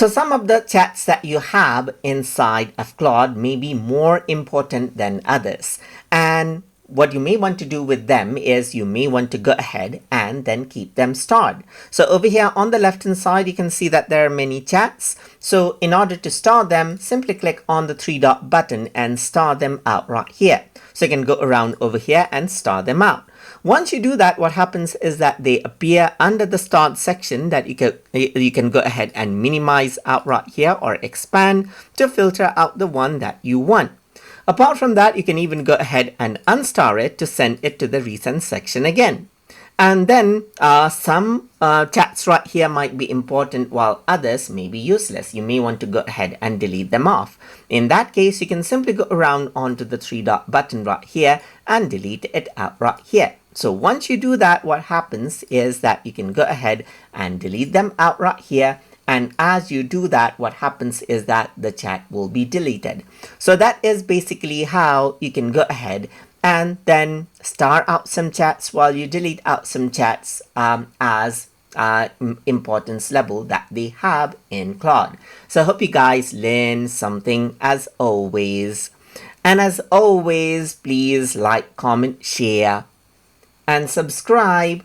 So some of the chats that you have inside of Claude may be more important than others. And what you may want to do with them is you may want to go ahead and then keep them starred. So over here on the left hand side, you can see that there are many chats. So in order to star them, simply click on the three dot button and star them out right here. So you can go around over here and star them out. Once you do that, what happens is that they appear under the start section that you can go ahead and minimize out right here or expand to filter out the one that you want. Apart from that, you can even go ahead and unstar it to send it to the resend section again. And then some chats right here might be important while others may be useless. You may want to go ahead and delete them off. In that case, you can simply go around onto the three dot button right here and delete it out right here. So once you do that, what happens is that you can go ahead and delete them out right here. And as you do that, what happens is that the chat will be deleted. So that is basically how you can go ahead and then star out some chats while you delete out some chats as importance level that they have in Claude. So I hope you guys learn something as always. And as always, please like, comment, share, and subscribe